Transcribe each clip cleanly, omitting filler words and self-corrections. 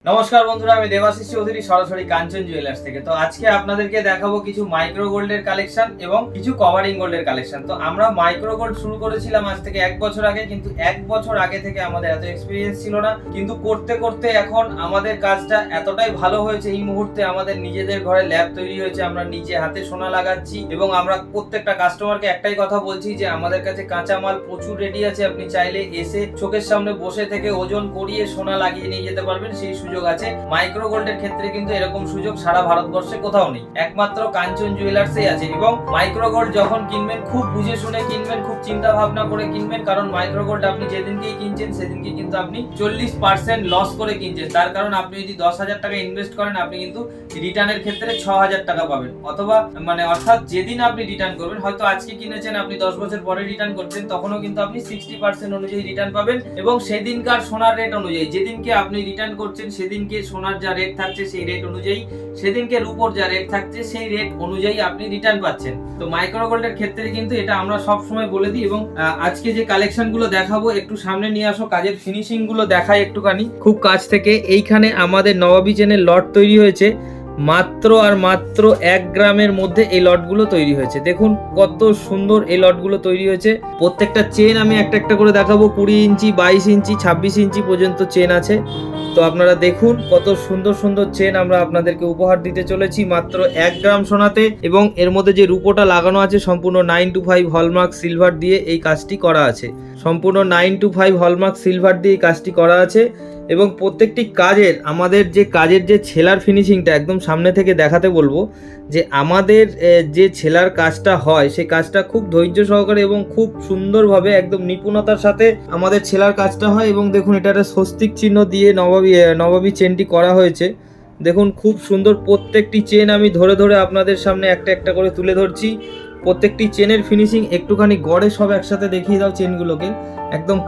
নমস্কার বন্ধুরা, আমি দেবাশিস চৌধুরী সরাসরি কাঞ্চন জুয়েলার্স থেকে। তো আজকে আপনাদেরকে দেখাবো কিছু মাইক্রো গোল্ডের কালেকশন এবং কিছু কভারিং গোল্ডের কালেকশন। তো আমরা মাইক্রো গোল্ড শুরু করেছিলাম আজ থেকে 1 বছর আগে, কিন্তু 1 বছর আগে থেকে আমাদের এত এক্সপিরিয়েন্স ছিল না, কিন্তু করতে করতে এখন আমাদের কাজটা এতটাই ভালো হয়েছে। এই মুহূর্তে আমাদের নিজেদের ঘরে ল্যাব তৈরি হয়েছে, আমরা নিজে হাতে সোনা লাগাচ্ছি এবং আমরা প্রত্যেকটা কাস্টমারকে একটাই কথা বলছি যে আমাদের কাছে কাঁচামাল প্রচুর রেডি আছে। আপনি চাইলে এসে চোখের সামনে বসে থেকে ওজন করিয়ে সোনা লাগিয়ে নিয়ে যেতে পারবেন, সেই সুযোগ আছে। মাইক্রো গোল্ডের ক্ষেত্রে কিন্তু এরকম সুযোগ সারা ভারতবর্ষে কোথাও নেই, একমাত্র কাঞ্চন জুয়েলার্সেই আছে। এবং মাইক্রো গোল্ড যখন কিনবেন খুব বুঝে শুনে কিনবেন, খুব চিন্তা ভাবনা করে কিনবেন, কারণ মাইক্রো গোল্ড আপনি যেদিনকেই কিনছেন সেদিনকে কিন্তু আপনি 40% লস করে কিনছেন। তার কারণ আপনি যদি 10,000 টাকা ইনভেস্ট করেন, আপনি কিন্তু রিটার্নের ক্ষেত্রে 6,000 টাকা পাবেন, অথবা অর্থাৎ যেদিন আপনি রিটার্ন করবেন, হয়তো আজকে কিনেছেন, আপনি 10 বছর পরে রিটার্ন করছেন, তখনও কিন্তু আপনি 60% অনুযায়ী রিটার্ন পাবেন। এবং সেদিনকার সোনার রেট অনুযায়ী, যেদিনকে আপনি রিটার্ন করছেন সেদিনকে সোনার যা রেট থাকছে সেই রেট অনুযায়ী, সেদিনকে রূপোর যা রেট থাকছে সেই রেট অনুযায়ী আপনি রিটার্ন পাচ্ছেন। তো মাইক্রো গোল্ডের ক্ষেত্রে কিন্তু এটা আমরা সব সময় বলে দিই। এবং আজকে যে কালেকশন গুলো দেখাবো, একটু সামনে নিয়ে আসো, কাজের ফিনিশিং গুলো দেখাই একটুখানি খুব কাছ থেকে। এইখানে আমাদের নবাবী চেনের লট তৈরি হয়েছে, মাত্র আর মাত্র 1 গ্রামের মধ্যে এই লটগুলো তৈরি হয়েছে। দেখুন কত সুন্দর এই লটগুলো তৈরি হয়েছে। প্রত্যেকটা চেন আমি একটা একটা করে দেখাবো। 20 ইঞ্চি, 22 ইঞ্চি, 26 ইঞ্চি পর্যন্ত চেন আছে। তো আপনারা দেখুন কত সুন্দর সুন্দর চেন আমরা আপনাদেরকে উপহার দিতে চলেছি মাত্র 1 গ্রাম সোনাতে। এবং এর মধ্যে যে রূপোটা লাগানো আছে সম্পূর্ণ 925 হলমার্ক সিলভার দিয়ে এই কাজটি করা আছে। সম্পূর্ণ 925 হলমার্ক সিলভার দিয়ে এই কাজটি করা আছে। এবং প্রত্যেকটি কাজের আমাদের যে কাজের যে ছেলার ফিনিশিংটা একদম সামনে থেকে দেখাতে বলবো, যে আমাদের যে ছেলার কাজটা হয় সেই কাজটা খুব ধৈর্য সহকারে এবং খুব সুন্দরভাবে একদম নিপুণতার সাথে আমাদের ছেলার কাজটা হয়। এবং দেখুন এটা একটা স্বস্তিক চিহ্ন দিয়ে নবাবী চেনটি করা হয়েছে। দেখুন খুব সুন্দর প্রত্যেকটি চেন আমি ধরে ধরে আপনাদের সামনে একটা একটা করে তুলে ধরছি। প্রত্যেকটি চেনের ফিনিশিং একটুখানি গড়ে সব একসাথে দেখিয়ে দাও চেনগুলোকে, একদম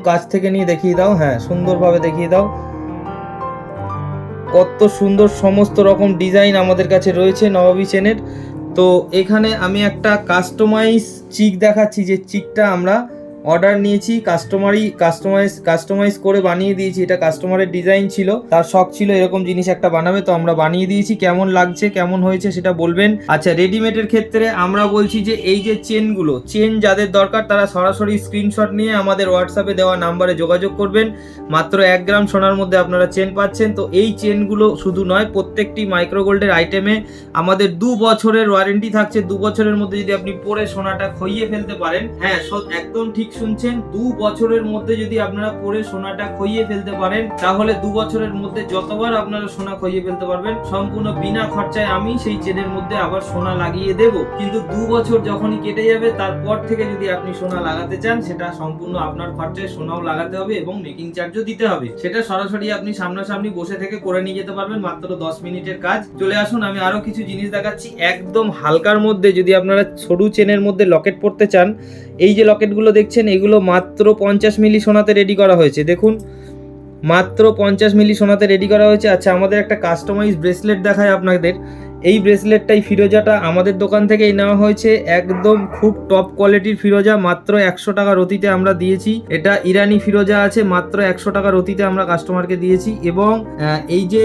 কাছ থেকে নিয়ে দেখিয়ে দাও। হ্যাঁ, সুন্দরভাবে দেখিয়ে দাও। কত সুন্দর সমস্ত রকম ডিজাইন আমাদের কাছে রয়েছে নবাবী চেনের। তো এখানে আমি একটা কাস্টমাইজ চিক দেখাচ্ছি, যে চিকটা আমরা অর্ডার নিয়েছি, কাস্টমাইজ করে বানিয়ে দিয়েছি। এটা কাস্টমারের ডিজাইন ছিল, তার শখ ছিল এরকম জিনিস একটা বানাবে, তো আমরা বানিয়ে দিয়েছি। কেমন লাগছে কেমন হয়েছে সেটা বলবেন। আচ্ছা, রেডিমেডের ক্ষেত্রে আমরা বলছি যে এই যে চেন যাদের দরকার তারা সরাসরি স্ক্রিনশট নিয়ে আমাদের হোয়াটসঅ্যাপে দেওয়া নাম্বারে যোগাযোগ করবেন। মাত্র 1 গ্রাম সোনার মধ্যে আপনারা চেন পাচ্ছেন। তো এই চেনগুলো শুধু নয়, প্রত্যেকটি মাইক্রো গোল্ডের আইটেমে আমাদের 2 বছরের ওয়ারেন্টি থাকছে। 2 বছরের মধ্যে যদি আপনি পরে সোনাটা খইয়ে ফেলতে পারেন, হ্যাঁ একদম ঠিক শুনছেন, 2 বছরের মধ্যে যদি আপনারা পরে সোনাটা খইয়ে ফেলতে পারেন, তাহলে 2 বছরের মধ্যে যতবার আপনারা সোনা খইয়ে ফেলতে পারবেন সম্পূর্ণ বিনা খরচায় আমি সেই চেনের মধ্যে আবার সোনা লাগিয়ে দেব। কিন্তু 2 বছর যখনই কেটে যাবে তারপর থেকে যদি আপনি সোনা লাগাতে চান, সেটা সম্পূর্ণ আপনার খরচায় সোনাও লাগাতে হবে এবং মেকিং চার্জও দিতে হবে। সেটা সরাসরি আপনি সামনাসামনি বসে থেকে করে নিয়ে যেতে পারবেন, মাত্র 10 মিনিটের কাজ। চলে আসুন, আমি আরো কিছু জিনিস দেখাচ্ছি একদম হালকার মধ্যে। যদি আপনারা সরু চেনের মধ্যে লকেট পরতে চান, এই যে লকেটগুলো দেখছেন এগুলো মাত্র 50 মিলি সোনাতে রেডি করা হয়েছে। দেখুন মাত্র 50 মিলি সোনাতে রেডি করা হয়েছে। আচ্ছা, আমাদের একটা কাস্টমাইজ ব্রেসলেট দেখায় আপনাদের। এই ব্রেসলেটটাই ফিরোজাটা আমাদের দোকান থেকেই নেওয়া হয়েছে, একদম খুব টপ কোয়ালিটির ফিরোজা। মাত্র 100 টাকা রতিতে আমরা দিয়েছি। এটা ইরানি ফিরোজা আছে, মাত্র 100 টাকা রতিতে আমরা কাস্টমারকে দিয়েছি। এবং এই যে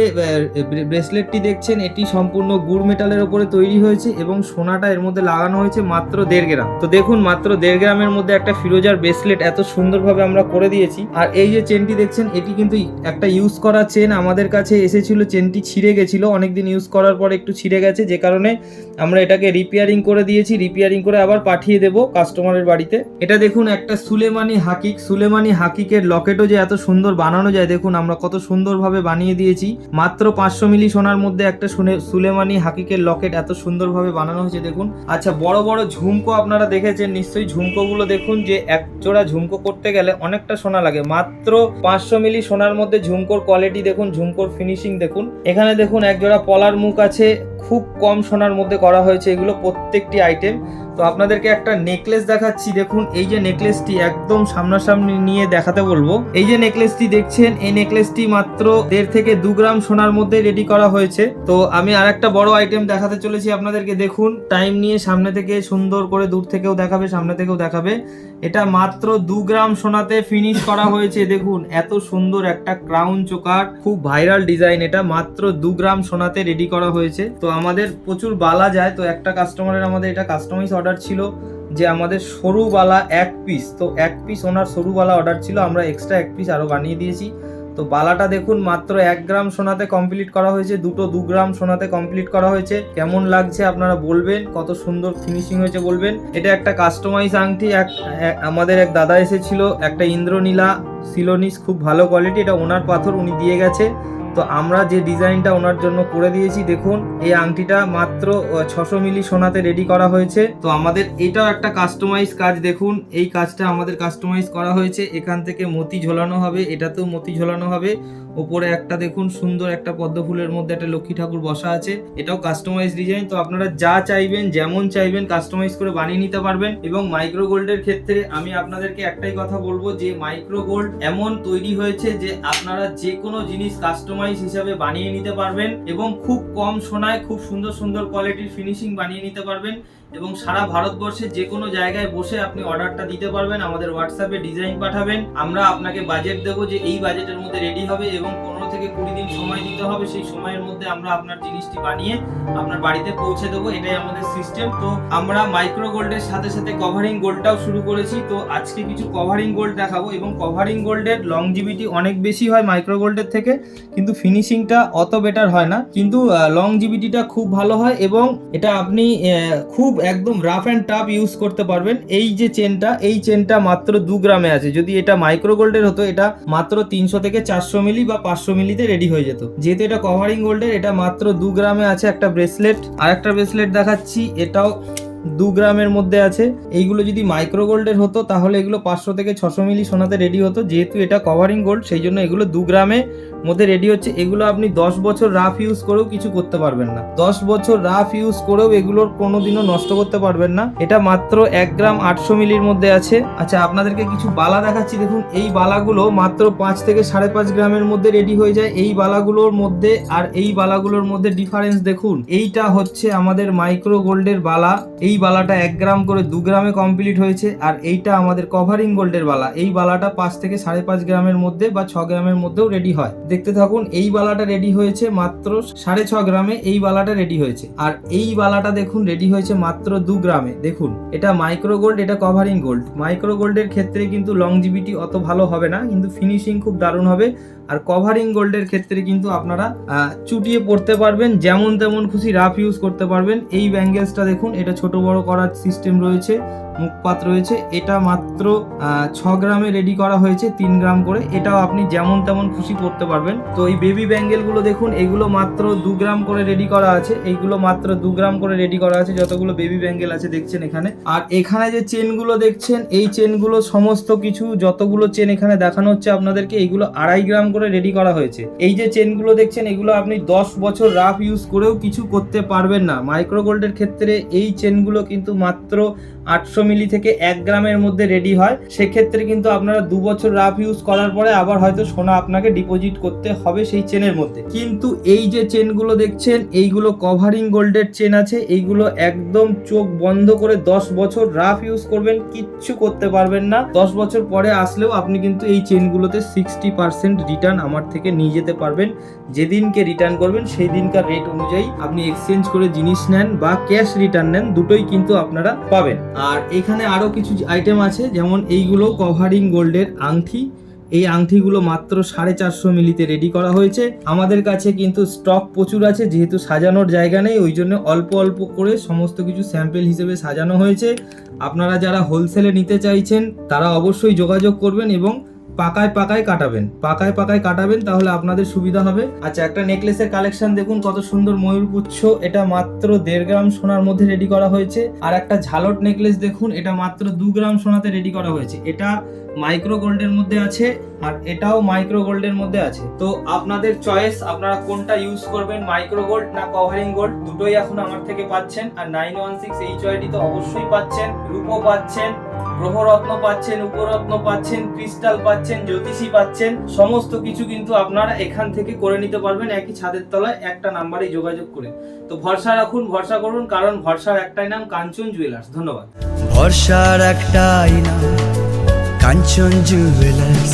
ব্রেসলেটটি দেখছেন এটি সম্পূর্ণ গুড় মেটালের উপরে তৈরি হয়েছে এবং সোনাটা এর মধ্যে লাগানো হয়েছে মাত্র 1.5 গ্রাম। তো দেখুন মাত্র 1.5 গ্রামের মধ্যে একটা ফিরোজার ব্রেসলেট এত সুন্দরভাবে আমরা করে দিয়েছি। আর এই যে চেনটি দেখছেন এটি কিন্তু একটা ইউজ করা চেন, আমাদের কাছে এসেছিল, চেনটি ছিঁড়ে গেছিল, অনেকদিন ইউজ করার পর একটু ছিঁড়ে গেছে, যে কারণে আমরা এটাকে রিপেয়ারিং করে দিয়েছি। রিপেয়ারিং করে আবার পাঠিয়ে দেব কাস্টমারের বাড়িতে। এটা দেখুন একটা সুলেমানি হাকিকের লকেটও যে এত সুন্দর বানানো যায়, দেখুন আমরা কত সুন্দরভাবে বানিয়ে দিয়েছি। মাত্র 500 মিলি সোনার মধ্যে একটা সুলেমানি হাকিকের লকেট এত সুন্দরভাবে বানানো হয়েছে দেখুন। আচ্ছা, বড় বড় ঝুমকো আপনারা দেখেছেন নিশ্চয়ই, ঝুমকোগুলো দেখুন, যে এক জোড়া ঝুমকো করতে গেলে অনেকটা সোনা লাগে। মাত্র 500 মিলি সোনার মধ্যে ঝুমকোর কোয়ালিটি দেখুন, ঝুমকোর ফিনিশিং দেখুন। এখানে দেখুন এক জোড়া পলার মুখ আছে, খুব কম সোনার মধ্যে করা হয়েছে এগুলো প্রত্যেকটি আইটেম। তো আপনাদেরকে একটা নেকলেস দেখাচ্ছি। দেখুন এই যে নেকলেসটি একদম সামনাসামনি নিয়ে দেখাতে বলবো। এই যে নেকলেসটি দেখছেন, এই নেকলেসটি মাত্র 1.5 থেকে 2 গ্রাম সোনার মধ্যে রেডি করা হয়েছে। তো আমি আর একটা বড় আইটেম দেখাতে চলেছি আপনাদেরকে। দেখুন টাইম নিয়ে সামনে থেকে সুন্দর করে, দূর থেকেও দেখাবে সামনে থেকেও দেখাবে। এটা মাত্র 2 গ্রাম সোনাতে ফিনিশ করা হয়েছে। দেখুন এত সুন্দর একটা ক্রাউন চোকার, খুব ভাইরাল ডিজাইন, এটা মাত্র 2 গ্রাম সোনাতে রেডি করা হয়েছে। তো আমাদের প্রচুর বালা যায়, তো একটা কাস্টমারের আমাদের এটা কাস্টমাইজ অর্ডার ছিল যে আমাদের সরু বালা 1 পিস, তো 1 পিস ওনার সরু বালা অর্ডার ছিল, আমরা এক্সট্রা 1 পিস আরো বানিয়ে দিয়েছি। তো বালাটা দেখুন মাত্র 1 গ্রাম সোনাতে কমপ্লিট করা হয়েছে, দুটো 2 গ্রাম সোনাতে কমপ্লিট করা হয়েছে। কেমন লাগছে আপনারা বলবেন, কত সুন্দর ফিনিশিং হয়েছে বলবেন। এটা একটা কাস্টমাইজ আংটি, আমাদের এক দাদা এসেছিল, একটা ইন্দ্রনীলা সিলোনিস, খুব ভালো কোয়ালিটি, এটা ওনার পাথর, উনি দিয়ে গেছে। তো আমরা যে ডিজাইনটা ওনার জন্য করে দিয়েছি, দেখুন এই আংটিটা মাত্র 600 মিলি সোনাতে রেডি করা হয়েছে। তো আমাদের এটাও একটা কাস্টমাইজ কাজ, দেখুন এই কাজটা আমাদের কাস্টমাইজ করা হয়েছে। এখান থেকে মতি ঝোলানো হবে, এটাতেও মতি ঝোলানো হবে, ওপরে একটা দেখুন সুন্দর একটা পদ্ম ফুলের মধ্যে একটা লক্ষ্মী ঠাকুর বসা আছে, এটাও কাস্টমাইজ ডিজাইন। তো আপনারা যা চাইবেন, যেমন চাইবেন কাস্টমাইজ করে বানিয়ে নিতে পারবেন। এবং মাইক্রো গোল্ডের ক্ষেত্রে আমি আপনাদেরকে একটাই কথা বলবো যে মাইক্রো গোল্ড এমন তৈরি হয়েছে যে আপনারা যে কোনো জিনিস কাস্টমাইজ হিসাবে বানিয়ে নিতে পারবেন এবং খুব কম সোনায় খুব সুন্দর সুন্দর কোয়ালিটির ফিনিশিং বানিয়ে নিতে পারবেন এবং সারা ভারতবর্ষে যে কোনো জায়গায় বসে আপনি অর্ডারটা দিতে পারবেন। আমাদের হোয়াটসঅ্যাপে ডিজাইন পাঠাবেন, আমরা আপনাকে বাজেট দেবো যে এই বাজেটের মধ্যে রেডি হবে এবং 15 থেকে 20 দিন সময় দিতে হবে। সেই সময়ের মধ্যে আমরা আপনার জিনিসটি বানিয়ে আপনার বাড়িতে পৌঁছে দেবো, এটাই আমাদের সিস্টেম। তো আমরা মাইক্রো গোল্ডের সাথে সাথে কভারিং গোল্ডটাও শুরু করেছি। তো আজকে কিছু কভারিং গোল্ড দেখাবো এবং কভারিং গোল্ডের লংজিভিটি অনেক বেশি হয় মাইক্রো গোল্ডের থেকে, কিন্তু ফিনিশিংটা অত বেটার হয় না, কিন্তু লংজিভিটিটা খুব ভালো হয় এবং এটা আপনি খুব একদম রাফ অ্যান্ড টাফ ইউজ করতে পারবেন। এই যে চেনটা, এই চেনটা মাত্র 2 গ্রামে আছে, যদি এটা মাইক্রো গোল্ডের হতো এটা মাত্র 300 থেকে 400 মিলি বা 500 মিলিতে রেডি হয়ে যেত। যেহেতু এটা কভারিং গোল্ডের, এটা মাত্র 2 গ্রামে আছে। একটা ব্রেসলেট, আর একটা ব্রেসলেট দেখাচ্ছি, এটাও 2 গ্রামের মধ্যে আছে। এইগুলো যদি মাইক্রো গোল্ডের হতো তাহলে এগুলো 500 থেকে 600 মিলি সোনাতে রেডি হতো। যেহেতু এটা কভারিং গোল্ড সেই জন্য এগুলো 2 গ্রামে মধ্যে রেডি হচ্ছে। এগুলো আপনি 10 বছর রাফ ইউজ করেও কিছু করতে পারবেন না, 10 বছর রাফ ইউজ করেও এগুলোর কোনোদিনও নষ্ট করতে পারবেন না। এটা মাত্র 1 গ্রাম 800 মিলির মধ্যে আছে। আচ্ছা আপনাদেরকে কিছু বালা দেখাচ্ছি, দেখুন এই বালাগুলো মাত্র 5 থেকে 5.5 গ্রামের মধ্যে রেডি হয়ে যায়। এই বালাগুলোর মধ্যে আর এই বালাগুলোর মধ্যে ডিফারেন্স দেখুন। এইটা হচ্ছে আমাদের মাইক্রো গোল্ডের বালা, এই বালাটা 1 গ্রাম করে 2 গ্রামে কমপ্লিট হয়েছে। আর এইটা আমাদের কভারিং গোল্ডের বালা, এই বালাটা 5 থেকে 5.5 গ্রামের মধ্যে বা 6 গ্রামের মধ্যেও রেডি হয়। দেখতে থাকুন, এই বালাটা রেডি হয়েছে মাত্র 6.5 গ্রামে, এই বালাটা রেডি হয়েছে। আর এই বালাটা দেখুন রেডি হয়েছে মাত্র 2 গ্রামে। দেখুন এটা মাইক্রো গোল্ড, এটা কভারিং গোল্ড। মাইক্রো গোল্ডের ক্ষেত্রে কিন্তু লংজিভিটি অত ভালো হবে না, কিন্তু ফিনিশিং খুব দারুণ হবে। আর কভারিং গোল্ডের ক্ষেত্রে কিন্তু আপনারা চুটিয়ে পড়তে পারবেন, যেমন তেমন খুশি রাফ ইউজ করতে পারবেন। এই ব্যাঙ্গেলসটা দেখুন, এটা ছোট বড় করার সিস্টেম রয়েছে, মুখপাত রয়েছে। এটা মাত্র 6 গ্রামে রেডি করা হয়েছে, 3 গ্রাম করে। এটাও আপনি যেমন তেমন খুশি করতে পারবেন। তো এই বেবি ব্যাঙ্গেলগুলো দেখুন, এগুলো মাত্র 2 গ্রাম করে রেডি করা আছে, এইগুলো মাত্র 2 গ্রাম করে রেডি করা আছে, যতগুলো বেবি ব্যাঙ্গেল আছে দেখছেন এখানে। আর এখানে যে চেনগুলো দেখছেন, এই চেনগুলো সমস্ত কিছু যতগুলো চেন এখানে দেখানো হচ্ছে আপনাদেরকে, এইগুলো 2.5 গ্রাম করে রেডি করা হয়েছে। এই যে চেনগুলো দেখছেন, এগুলো আপনি 10 বছর রাফ ইউজ করেও কিছু করতে পারবেন না। মাইক্রো গোল্ডের ক্ষেত্রে এই চেনগুলো কিন্তু মাত্র 800 মিলি থেকে 1 গ্রামের মধ্যে রেডি হয়। সেক্ষেত্রে কিন্তু আপনারা 2 বছর রাফ ইউজ করার পরে আবার হয়তো সোনা আপনাকে ডিপোজিট করতে হবে সেই চেনের মধ্যে। কিন্তু এই যে চেনগুলো দেখছেন, এইগুলো কভারিং গোল্ডের চেন আছে, এইগুলো একদম চোখ বন্ধ করে 10 বছর রাফ ইউজ করবেন, কিচ্ছু করতে পারবেন না। 10 বছর পরে আসলেও আপনি কিন্তু এই চেনগুলোতে 60% রিটার্ন আমার থেকে নিয়ে যেতে পারবেন। যেদিনকে রিটার্ন করবেন সেই দিনকার রেট অনুযায়ী আপনি এক্সচেঞ্জ করে জিনিস নেন বা ক্যাশ রিটার্ন নেন, দুটোই কিন্তু আপনারা পাবেন। আর এখানে আরো কিছু আইটেম আছে, যেমন এইগুলো কভারিং গোল্ডের আংটি। এই আংটিগুলো মাত্র 450 মিলিতে রেডি করা হয়েছে। আমাদের কাছে কিন্তু স্টক প্রচুর আছে, যেহেতু সাজানোর জায়গা নেই ওই জন্য অল্প অল্প করে সমস্ত কিছু স্যাম্পল হিসেবে সাজানো হয়েছে। আপনারা যারা হোলসেলে নিতে চাইছেন তারা অবশ্যই যোগাযোগ করবেন এবং পাকায় পাকায় কাটাবেন, তাহলে আপনাদের সুবিধা হবে। আচ্ছা একটা নেকলেসের কালেকশন দেখুন, কত সুন্দর ময়ূরপুচ্ছ, এটা মাত্র 1.5 গ্রাম সোনার মধ্যে রেডি করা হয়েছে। আর একটা ঝালট নেকলেস দেখুন, এটা মাত্র 2 গ্রাম সোনাতে রেডি করা হয়েছে। এটা মাইক্রো গোল্ডের মধ্যে আছে আর এটাও মাইক্রো গোল্ডের মধ্যে আছে। তো আপনাদের চয়েস, আপনারা কোনটা ইউজ করবেন, মাইক্রো গোল্ড না কভারিং গোল্ড, দুটোই এখন আমার থেকে পাচ্ছেন। আর 916 HYD তো অবশ্যই পাচ্ছেন, রূপো পাচ্ছেন, গ্রহরত্ন পাচ্ছেন, উপরত্ন পাচ্ছেন, ক্রিস্টাল পাচ্ছেন, জ্যোতিষী পাচ্ছেন, সমস্ত কিছু কিন্তু আপনারা এখান থেকে করে নিতে পারবেন একই ছাদের তলায় একটা নাম্বারে যোগাযোগ করে। তো ভরসা রাখুন, ভরসা করুন, কারণ ভরসার একটাই নাম, কাঞ্চন জুয়েলার্স। ধন্যবাদ। ভরসার একটা আয়না, কাঞ্চন জুয়েলার্স।